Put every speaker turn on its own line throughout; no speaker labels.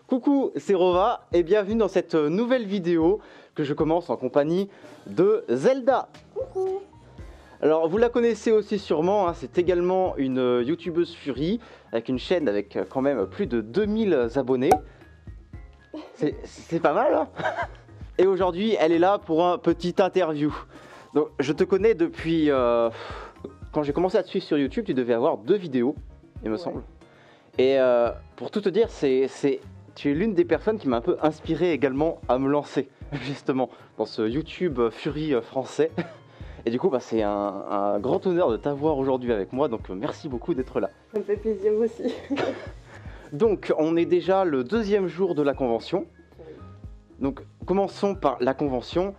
Coucou, c'est Rova et bienvenue dans cette nouvelle vidéo que je commence en compagnie de Zelda.
Coucou.
Alors vous la connaissez aussi sûrement, hein, c'est également une youtubeuse Fury avec une chaîne avec quand même plus de 2000 abonnés. C'est pas mal hein. Et aujourd'hui elle est là pour un petit interview. Donc je te connais depuis... quand j'ai commencé à te suivre sur YouTube, tu devais avoir 2 vidéos, il me semble. Et pour tout te dire, tu es l'une des personnes qui m'a un peu inspiré également à me lancer, justement, dans ce YouTube Fury français. Et du coup, c'est un grand honneur de t'avoir aujourd'hui avec moi, donc merci beaucoup d'être là.
Ça me fait plaisir aussi.
Donc, on est déjà le 2e jour de la convention. Donc, commençons par la convention.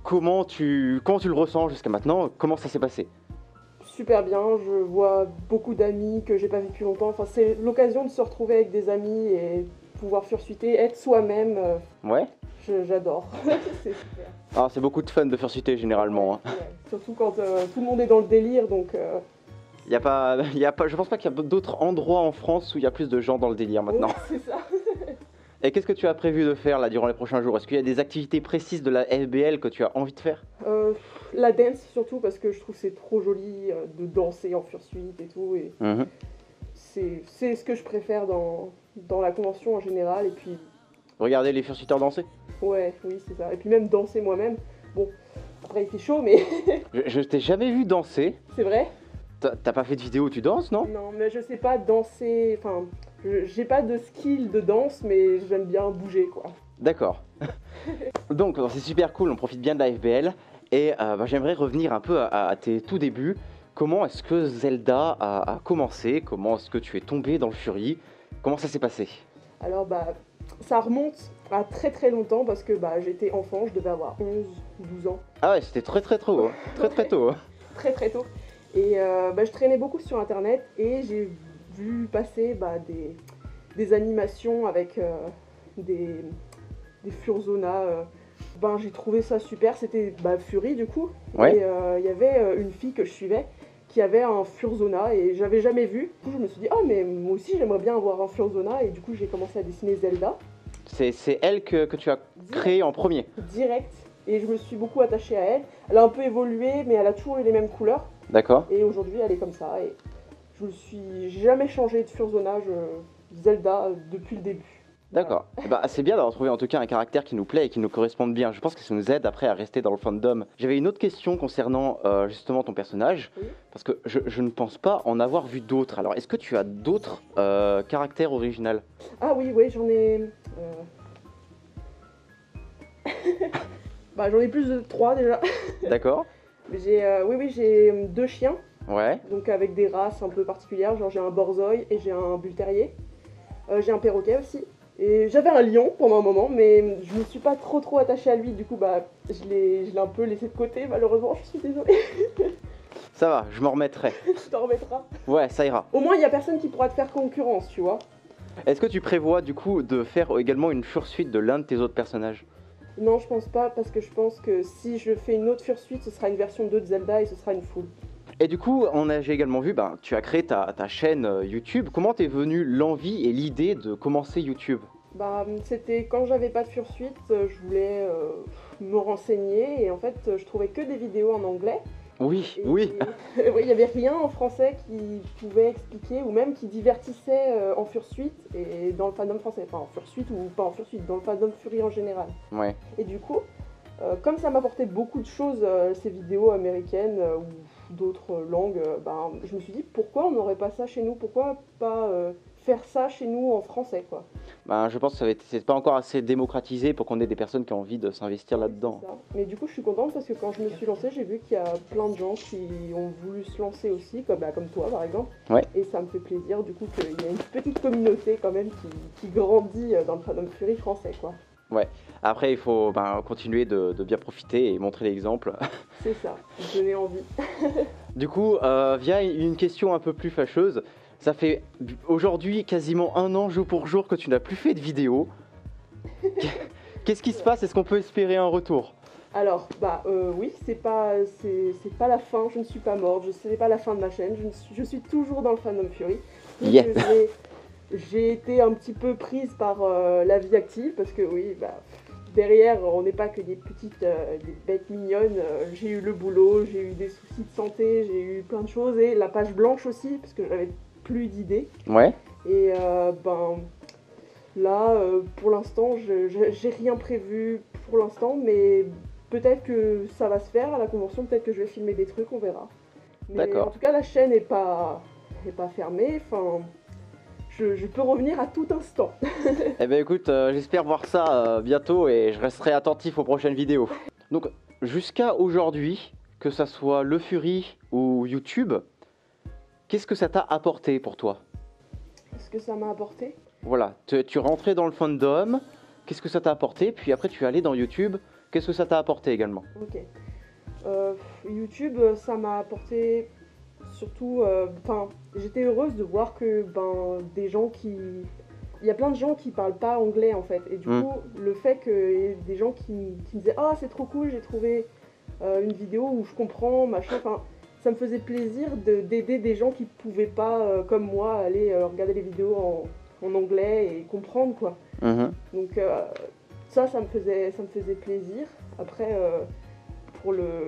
Comment tu le ressens jusqu'à maintenant? Comment ça s'est passé?
Super bien, je vois beaucoup d'amis que j'ai pas vu depuis longtemps. Enfin, c'est l'occasion de se retrouver avec des amis et pouvoir fursuiter, être soi-même.
Ouais.
J'adore. C'est super.
Alors, c'est beaucoup de fun de fursuiter généralement. Hein.
Ouais. Surtout quand tout le monde est dans le délire, donc...
je pense pas qu'il y a d'autres endroits en France où il y a plus de gens dans le délire maintenant.
Ouais, c'est ça.
Et qu'est-ce que tu as prévu de faire là durant les prochains jours? Est-ce qu'il y a des activités précises de la FBL que tu as envie de faire?
La dance surtout parce que je trouve c'est trop joli de danser en fursuite et tout. Et c'est ce que je préfère dans la convention en général. Et puis...
Regarder les fursuiteurs danser?
Ouais, oui, c'est ça. Et puis même danser moi-même. Bon, après il fait chaud, mais...
je t'ai jamais vu danser.
C'est vrai?
T'as pas fait de vidéo où tu danses, non?
Non, mais je sais pas danser, enfin, j'ai pas de skill de danse, mais j'aime bien bouger, quoi.
D'accord. Donc, c'est super cool, on profite bien de la FBL. Et j'aimerais revenir un peu à tes tout débuts. Comment est-ce que Zelda a commencé? Comment est-ce que tu es tombé dans le Fury? Comment ça s'est passé?
Alors, ça remonte à très très longtemps parce que j'étais enfant, je devais avoir 11-12 ans.
Ah ouais, c'était très très tôt, hein. Très tôt. Hein.
Très très tôt. Et je traînais beaucoup sur internet et j'ai vu passer des animations avec des Furzona. J'ai trouvé ça super, c'était Fury du coup.
Ouais.
Et il y avait une fille que je suivais qui avait un Furzona et j'avais jamais vu. Du coup je me suis dit, oh mais moi aussi j'aimerais bien avoir un Furzona et du coup j'ai commencé à dessiner Zelda.
C'est elle que tu as créé en premier?
Direct. Et je me suis beaucoup attachée à elle. Elle a un peu évolué mais elle a toujours eu les mêmes couleurs.
D'accord.
Et aujourd'hui, elle est comme ça. Et je me suis jamais changé de Furzona Zelda depuis le début.
D'accord. Voilà. C'est bien d'avoir trouvé en tout cas un caractère qui nous plaît et qui nous corresponde bien. Je pense que ça nous aide après à rester dans le fandom. J'avais une autre question concernant justement ton personnage. Oui. Parce que je ne pense pas en avoir vu d'autres. Alors, est-ce que tu as d'autres caractères originaux?
Ah oui, j'en ai... j'en ai plus de 3 déjà. D'accord. J'ai 2 chiens.
Ouais.
Donc avec des races un peu particulières, genre j'ai un borzoi et j'ai un bull terrier. J'ai un perroquet aussi. Et j'avais un lion pendant un moment, mais je me suis pas trop attachée à lui, du coup je l'ai un peu laissé de côté, malheureusement, je suis désolée.
Ça va, je m'en remettrai.
Tu t'en remettras? Ouais,
ça ira.
Au moins il y a personne qui pourra te faire concurrence, tu vois.
Est-ce que tu prévois du coup de faire également une fursuite de l'un de tes autres personnages?
Non, je pense pas, parce que je pense que si je fais une autre fursuite, ce sera une version 2 de Zelda et ce sera une full. Et
du coup, j'ai également vu, tu as créé ta chaîne YouTube. Comment t'es venue l'envie et l'idée de commencer YouTube?
C'était quand j'avais pas de fursuite, je voulais me renseigner et en fait, je trouvais que des vidéos en anglais.
Oui.
Oui, il n'y avait rien en français qui pouvait expliquer ou même qui divertissait en fursuite et dans le fandom français. Enfin, en fursuite ou pas en fursuite, dans le fandom Fury en général. Ouais. Et du coup, comme ça m'apportait beaucoup de choses, ces vidéos américaines ou d'autres langues, je me suis dit pourquoi on n'aurait pas ça chez nous? Pourquoi pas faire ça chez nous en français, quoi.
Je pense que c'est pas encore assez démocratisé pour qu'on ait des personnes qui ont envie de s'investir là-dedans.
Mais du coup, je suis contente parce que quand je me suis lancée, j'ai vu qu'il y a plein de gens qui ont voulu se lancer aussi, comme toi par exemple. Ouais. Et ça me fait plaisir du coup qu'il y a une petite communauté quand même qui grandit dans le fandom Fury français, quoi.
Ouais, après il faut continuer de bien profiter et montrer l'exemple.
C'est ça, donner envie.
Du coup, vient une question un peu plus fâcheuse. Ça fait aujourd'hui quasiment 1 an jour pour jour que tu n'as plus fait de vidéo. Qu'est-ce qui se passe? Est-ce qu'on peut espérer un retour?
Alors, oui, c'est pas la fin, je ne suis pas morte, ce n'est pas la fin de ma chaîne, je suis toujours dans le fandom Fury. Donc, j'ai été un petit peu prise par la vie active parce que oui, derrière, on n'est pas que des petites des bêtes mignonnes. J'ai eu le boulot, j'ai eu des soucis de santé, j'ai eu plein de choses et la page blanche aussi parce que j'avais plus d'idées.
Ouais.
Et là, pour l'instant, j'ai rien prévu pour l'instant, mais peut-être que ça va se faire à la convention, peut-être que je vais filmer des trucs, on verra. Mais en tout cas, la chaîne n'est pas fermée. Enfin, je peux revenir à tout instant.
Eh ben écoute, j'espère voir ça bientôt et je resterai attentif aux prochaines vidéos. Donc jusqu'à aujourd'hui, que ça soit Le Fury ou YouTube, qu'est-ce que ça t'a apporté pour toi?
Qu'est-ce que ça m'a apporté?
Voilà, tu rentrais dans le fandom, qu'est-ce que ça t'a apporté? Puis après tu es allé dans YouTube, qu'est-ce que ça t'a apporté également?
Ok. YouTube, ça m'a apporté surtout, j'étais heureuse de voir que des gens il y a plein de gens qui parlent pas anglais en fait, et du coup le fait qu'il y ait des gens qui me disaient ah c'est trop cool, j'ai trouvé une vidéo où je comprends machin, enfin ça me faisait plaisir d'aider des gens qui pouvaient pas comme moi aller regarder les vidéos en anglais et comprendre quoi. Donc ça me faisait plaisir. Après pour le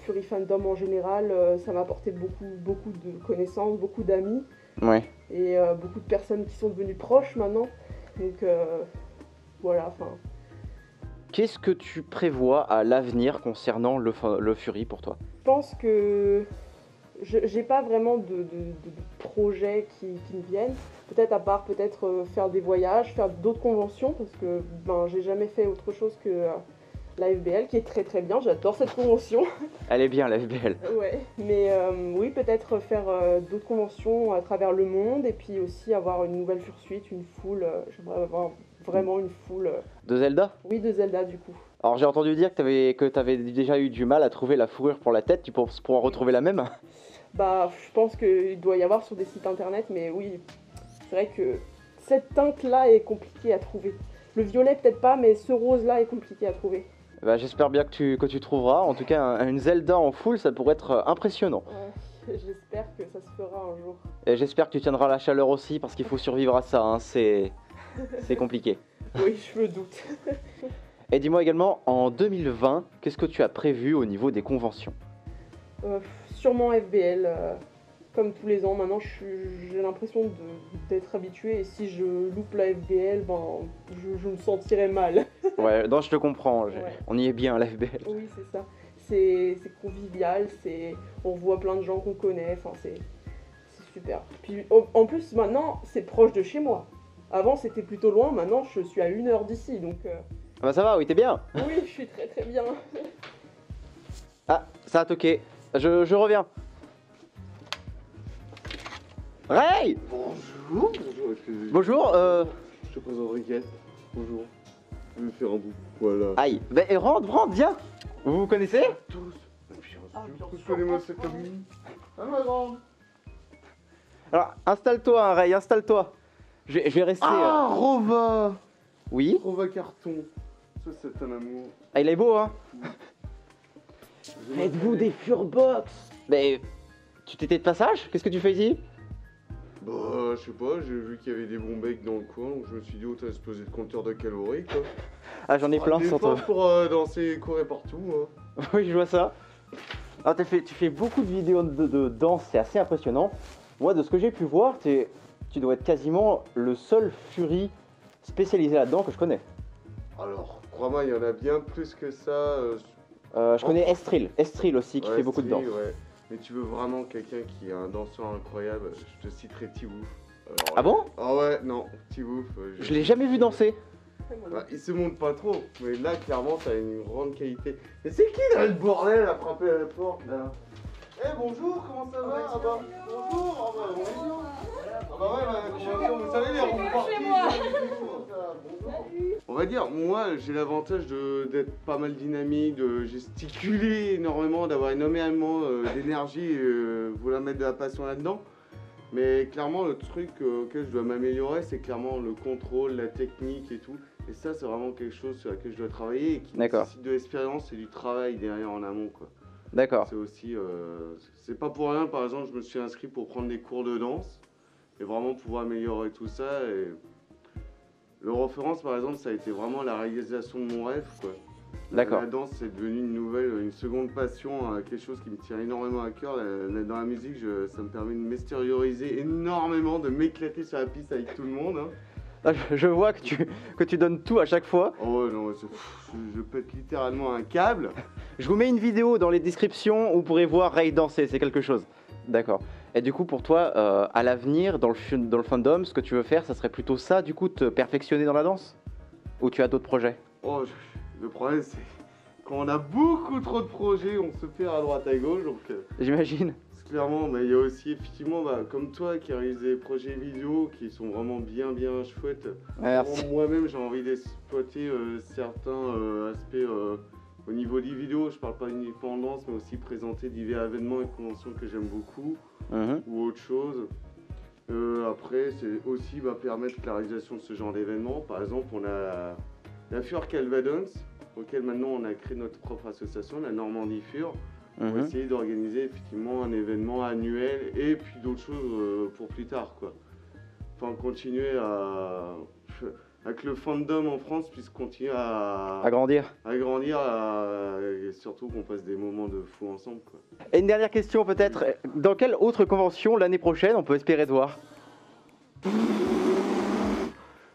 Fury Fandom en général, ça m'a apporté beaucoup de connaissances, beaucoup d'amis.
Ouais.
Et beaucoup de personnes qui sont devenues proches maintenant. Donc voilà, enfin.
Qu'est-ce que tu prévois à l'avenir concernant le Fury pour toi?
Je pense que j'ai pas vraiment de projets qui me viennent. Peut-être à part faire des voyages, faire d'autres conventions, parce que j'ai jamais fait autre chose que la FBL, qui est très très bien, j'adore cette convention.
Elle est bien la FBL.
Ouais, mais oui, peut-être faire d'autres conventions à travers le monde, et puis aussi avoir une nouvelle Fursuite, une foule, j'aimerais avoir vraiment une foule.
De Zelda?
Oui, de Zelda du coup.
Alors j'ai entendu dire que t'avais déjà eu du mal à trouver la fourrure pour la tête, tu penses pouvoir retrouver la même?
Je pense qu'il doit y avoir sur des sites internet, mais oui, c'est vrai que cette teinte-là est compliquée à trouver. Le violet peut-être pas, mais ce rose-là est compliqué à trouver.
J'espère bien que tu trouveras. En tout cas, une Zelda en full, ça pourrait être impressionnant.
J'espère que ça se fera un jour.
Et j'espère que tu tiendras la chaleur aussi, parce qu'il faut survivre à ça, hein. C'est compliqué.
Oui, je me doute.
Et dis-moi également, en 2020, qu'est-ce que tu as prévu au niveau des conventions?
Sûrement FBL. Comme tous les ans, maintenant j'ai l'impression d'être habituée, et si je loupe la FBL, je me sentirais mal.
Ouais, non, je te comprends,
Ouais.
On y est bien à la FBL.
Oui, c'est ça. C'est convivial, on voit plein de gens qu'on connaît, enfin c'est super. Puis en plus maintenant c'est proche de chez moi. Avant c'était plutôt loin, maintenant je suis à 1 heure d'ici, donc...
Ah bah ça va, oui, t'es bien.
Oui, je suis très très bien.
Ah, ça a toqué. Je reviens. Ray!
Bonjour.
Bonjour,
Je te présente Riquet. Bonjour. Je vais me faire un bout. Voilà.
Aïe, rentre, viens. Vous vous connaissez?
Tous. Connais-moi cette amie. Ah ma grande.
Alors, installe-toi, hein, Ray, installe-toi. Je vais rester...
Ah, Rova.
Oui?
Rova Carton. Ça, c'est un amour.
Ah, il est beau, hein? Faites-vous des Furbox? Mais... Tu t'étais de passage? Qu'est-ce que tu fais ici?
Bah, je sais pas, j'ai vu qu'il y avait des bons becs dans le coin, donc je me suis dit, oh, t'as explosé le compteur de calories, quoi.
Ah, j'en ai plein,
sur toi.
toi.
Pour danser et courir partout, hein.
Oui, je vois ça. Alors, tu fais beaucoup de vidéos de danse, c'est assez impressionnant. Moi, de ce que j'ai pu voir, tu dois être quasiment le seul Fury spécialisé là-dedans que je connais.
Alors, crois-moi, il y en a bien plus que ça.
Je connais Estril aussi, qui fait beaucoup de danse.
Ouais. Mais tu veux vraiment quelqu'un qui est un danseur incroyable, je te citerai Tiwouf.
Ah bon?
Ah ouais, non, Tiwouf.
Je l'ai jamais vu danser.
Bah, il se montre pas trop, mais là, clairement, t'as une grande qualité. Mais c'est qui là le bordel à frapper à la porte là? Eh bonjour, comment ça va? Ah bah, bonjour, ah bah bonjour. Ah bah ouais, vous savez, les ronds partis, on va dire, moi j'ai l'avantage d'être pas mal dynamique, de gesticuler énormément, d'avoir énormément d'énergie, vouloir mettre de la passion là-dedans. Mais clairement, le truc auquel je dois m'améliorer, c'est clairement le contrôle, la technique et tout. Et ça, c'est vraiment quelque chose sur laquelle je dois travailler et qui nécessite de l'expérience et du travail derrière en amont, quoi.
D'accord.
C'est aussi, c'est pas pour rien, par exemple, je me suis inscrit pour prendre des cours de danse. et vraiment pouvoir améliorer tout ça. Et l'Eurofurence, par exemple, ça a été vraiment la réalisation de mon rêve, quoi.
D'accord.
La danse, c'est devenu une seconde passion, quelque chose qui me tient énormément à cœur. Dans la musique, ça me permet de m'extérioriser énormément, de m'éclater sur la piste avec tout le monde. Hein.
Ah, je vois que tu donnes tout à chaque fois.
Oh non, je pète littéralement un câble.
Je vous mets une vidéo dans les descriptions où vous pourrez voir Ray danser, c'est quelque chose. D'accord. Et du coup, pour toi, à l'avenir, dans le fandom, ce que tu veux faire, ça serait plutôt ça, du coup, te perfectionner dans la danse? Ou tu as d'autres projets?
Oh, le problème, c'est quand on a beaucoup trop de projets, on se perd à droite à gauche. Donc,
j'imagine.
Clairement, mais il y a aussi effectivement, comme toi, qui réalise des projets vidéo qui sont vraiment bien chouettes.
Merci.
Moi-même, j'ai envie d'exploiter certains aspects au niveau des vidéos. Je parle pas uniquement de danse, mais aussi présenter divers événements et conventions que j'aime beaucoup, ou autre chose. Après, c'est aussi permettre la réalisation de ce genre d'événements. Par exemple, on a la FUR Calvadance, auquel maintenant on a créé notre propre association, la Normandie FUR, pour essayer d'organiser effectivement un événement annuel et puis d'autres choses pour plus tard, quoi. Enfin, continuer à que le fandom en France puisse continuer à
grandir.
Et surtout qu'on passe des moments de fou ensemble, quoi.
Et une dernière question peut-être, dans quelle autre convention l'année prochaine on peut espérer te voir?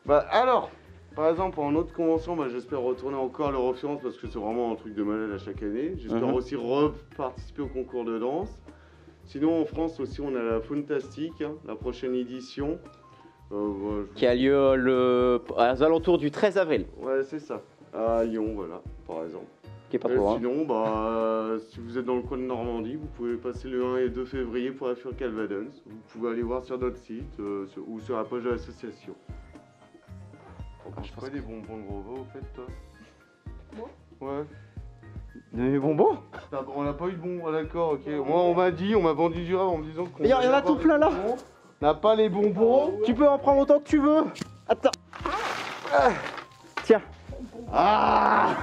Alors, par exemple, en autre convention, j'espère retourner encore à l'Eurofurence parce que c'est vraiment un truc de malade à chaque année. J'espère aussi reparticiper au concours de danse. Sinon, en France aussi, on a la Fantastique, hein, la prochaine édition.
Qui a lieu aux alentours du 13 avril.
Ouais, c'est ça. À Lyon, voilà, par exemple.
Qui est pas trop loin.
Sinon, si vous êtes dans le coin de Normandie, vous pouvez passer le 1 et 2 février pour la FUR Calvadance. Vous pouvez aller voir sur notre site ou sur la page de l'association. Je fais des bonbons de gros veau, au fait, toi?
Moi?
Ouais.
Des bonbons?
On n'a pas eu de bonbons, d'accord, ok. Moi, on m'a vendu du rêve en me disant qu'on...
Il y en a tout plein là.
On n'a pas les bonbons.
Tu peux en prendre autant que tu veux. Attends. Tiens.
Ah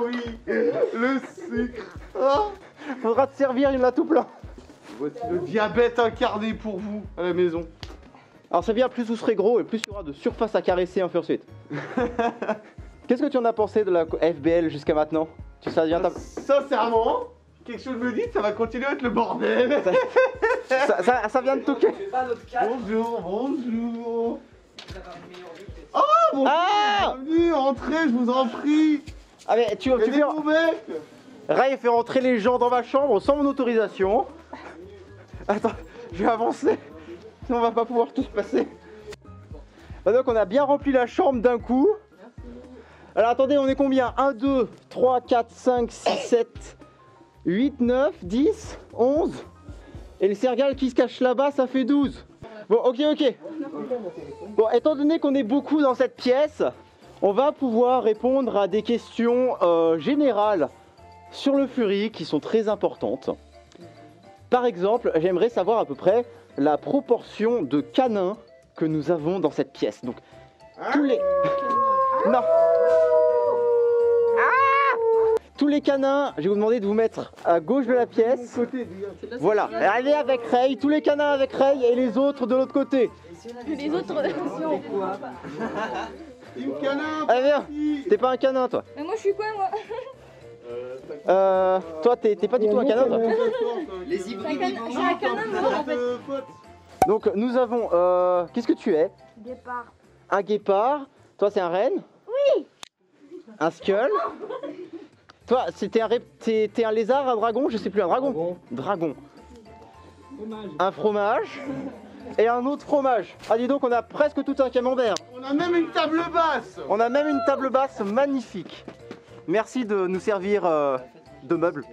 oui, le sucre.
Faudra te servir, il y en a tout plein.
Voici le diabète incarné pour vous à la maison.
Alors c'est bien, plus vous serez gros et plus il y aura de surface à caresser en fursuit. Qu'est-ce que tu en as pensé de la FBL jusqu'à maintenant?
Sincèrement, quelque chose me dit que ça va continuer à être le bordel.
Ça vient de toquer.
Bonjour. Oh bonjour, bienvenue, entrez, je vous en prie.
Ah mais tu fais... Ray fait rentrer les gens dans ma chambre sans mon autorisation. Attends, je vais avancer. Sinon on va pas pouvoir tous passer. Donc on a bien rempli la chambre d'un coup. Alors attendez, on est combien? 1, 2, 3, 4, 5, 6, 7, 8, 9, 10, 11. Et le Sergal qui se cache là-bas, ça fait 12. Bon, ok. Bon, étant donné qu'on est beaucoup dans cette pièce, on va pouvoir répondre à des questions générales sur le Fury qui sont très importantes. Par exemple, j'aimerais savoir à peu près la proportion de canins que nous avons dans cette pièce. Donc, tous les... Non. Tous les canins, je vais vous demander de vous mettre à gauche de la pièce. Voilà, allez avec Ray, tous les canins avec Ray et les autres de l'autre côté.
Les autres...
Allez viens, t'es pas un canin toi.
Mais moi je suis quoi moi?
Toi t'es pas du tout un canin toi.
Les hybrides,
Je suis un canin moi en fait.
Donc nous avons, qu'est-ce que tu es?
Guépard.
Un guépard. Toi c'est un renne?
Oui.
Un skull? Toi t'es un lézard, un dragon? Je sais plus, un dragon. Dragon. Un fromage. Et un autre fromage. Ah dis donc on a presque tout un camembert.
On a même une table basse.
On a même une table basse magnifique. Merci de nous servir de meubles.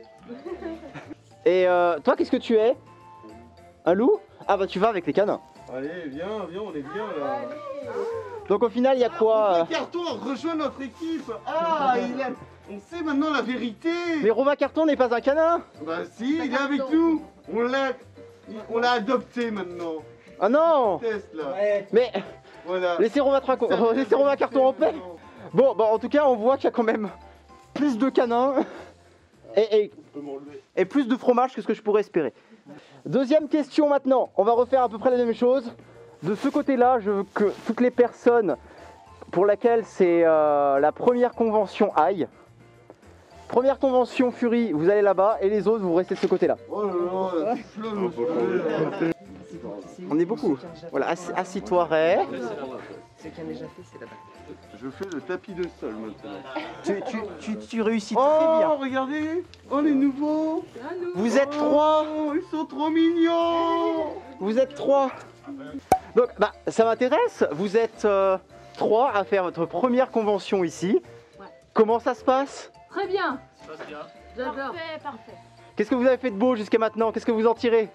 Et toi qu'est-ce que tu es? Un loup? Ah bah tu vas avec les canins.
Allez viens, on est bien là.
Donc au final il y a quoi?
Carton rejoint notre équipe. On sait maintenant la vérité.
Mais Romain Carton n'est pas un canin.
Bah si, il est avec nous. On l'a adopté maintenant.
Ah non.
Test là.
Mais
Voilà.
laissez Romain Carton en paix. Bon, en tout cas on voit qu'il y a quand même plus de canins et plus de fromage que ce que je pourrais espérer. Deuxième question maintenant. On va refaire à peu près la même chose. De ce côté-là, je veux que toutes les personnes pour lesquelles c'est la première convention aillent. Première convention Fury, vous allez là-bas et les autres, vous restez de ce côté-là.
Oh là là,
On est beaucoup. Voilà, assis-toi, Ray.
Ce qui a déjà fait, c'est là-bas.
je fais le tapis de sol maintenant.
Tu réussis très bien.
Oh, regardez. Oh, les nouveaux.
Vous êtes 3.
Oh, ils sont trop mignons.
Vous êtes 3. Donc, bah, ça m'intéresse. Vous êtes 3 à faire votre première convention ici.
Ouais.
Comment ça se passe?
Très bien.
Ça se passe bien.
J'adore. Parfait, parfait.
Qu'est-ce que vous avez fait de beau jusqu'à maintenant? Qu'est-ce que vous en tirez?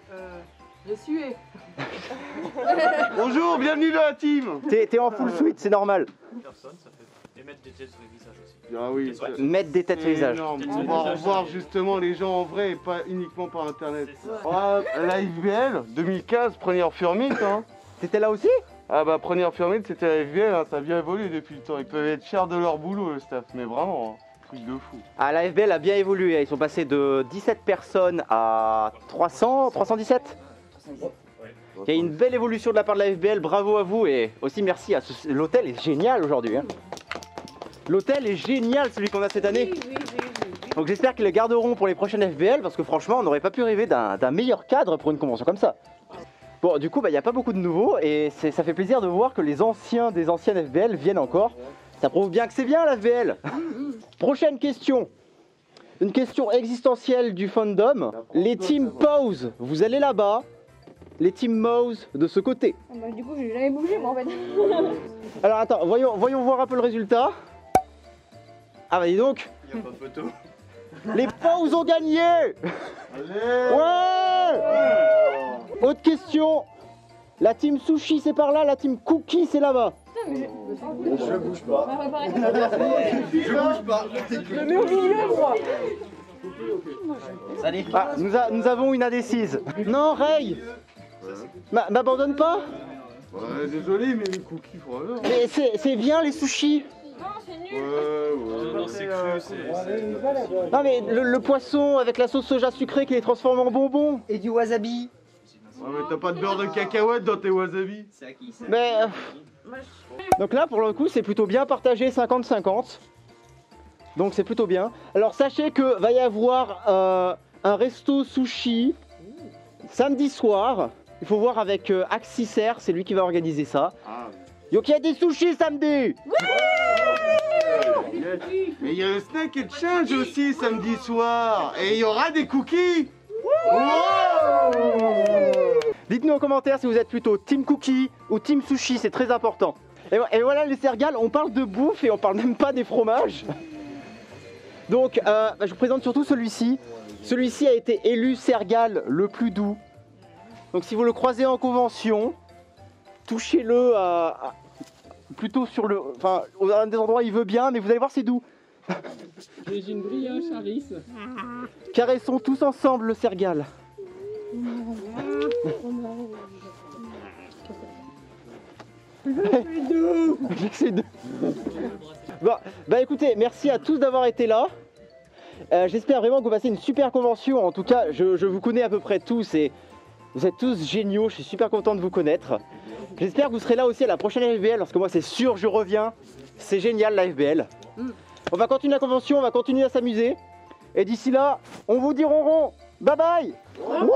J'ai sué.
Bonjour, bienvenue dans la team.
T'es en full suite, c'est normal.
Personne, ça fait. Et mettre des têtes sur les visages aussi.
Ah oui,
Ouais.
Mettre des têtes sur les visages.
énorme. On va revoir justement les gens en vrai et pas uniquement par internet. Ah, la FBL 2015, première Furmint, hein.
T'étais là aussi?
Ah bah première Furmint c'était la FBL, hein. Ça a bien évolué depuis le temps. Ils peuvent être chers de leur boulot le staff, mais vraiment, hein. Truc de fou.
Ah, la FBL a bien évolué. Ils sont passés de 17 personnes à 300, 317. Il y a une belle évolution de la part de la FBL, bravo à vous et aussi merci à l'hôtel est génial aujourd'hui. Hein. L'hôtel est génial celui qu'on a cette année.
Oui.
Donc j'espère qu'ils le garderont pour les prochaines FBL parce que franchement on n'aurait pas pu rêver d'un meilleur cadre pour une convention comme ça. Bon du coup il n'y a pas beaucoup de nouveaux et ça fait plaisir de voir que les anciens des anciennes FBL viennent encore. Ça prouve bien que c'est bien la FBL. Prochaine question. Une question existentielle du fandom. Les teams pause, vous allez là-bas. Les team Mouse de ce côté.
Bah, du coup, j'ai jamais bougé moi en fait.
Alors attends, voyons voir un peu le résultat. Ah bah dis donc,
Il n'y a pas de photo.
les Pause ont gagné. Ouais. Autre question. La team Sushi c'est par là, la team Cookie c'est là-bas.
Je bouge pas.
Je le mets au milieu, moi.
Ah, nous avons une indécise. Non, Ray, m'abandonne pas.
Ouais, désolé, mais les cookies, voilà.
Mais c'est bien les sushis.
Non, c'est nul.
Non, c'est cru, c'est.
Non mais le poisson avec la sauce soja sucrée qui les transforme en bonbons.
Et du wasabi.
Ouais, mais t'as pas de beurre de cacahuète dans tes wasabi.
C'est à qui ça?
Mais donc là pour le coup c'est plutôt bien partagé 50-50. Donc c'est plutôt bien. Alors sachez que va y avoir un resto sushi samedi soir. Il faut voir avec Axiser, c'est lui qui va organiser ça.
Ah.
Donc il y a des sushis samedi.
Mais il y a le snack and change aussi samedi soir. Et il y aura des cookies.
Dites-nous en commentaire si vous êtes plutôt team cookie ou team sushi, c'est très important. Et voilà les Sergales, on parle de bouffe et on parle même pas des fromages. Donc je vous présente surtout celui-ci. Celui-ci a été élu Sergal le plus doux. Donc si vous le croisez en convention, touchez-le plutôt sur le... Enfin, à des endroits où il veut bien, mais vous allez voir c'est doux.
J'ai une brioche, Harris.
Caressons tous ensemble le Sergal. C'est doux. Bon, bah écoutez, merci à tous d'avoir été là. J'espère vraiment que vous passez une super convention. En tout cas, je vous connais à peu près tous et vous êtes tous géniaux. Je suis super content de vous connaître. J'espère que vous serez là aussi à la prochaine FBL parce que moi c'est sûr je reviens. C'est génial la FBL. On va continuer la convention, on va continuer à s'amuser. Et d'ici là, on vous dit ronron. Bye bye. Wouh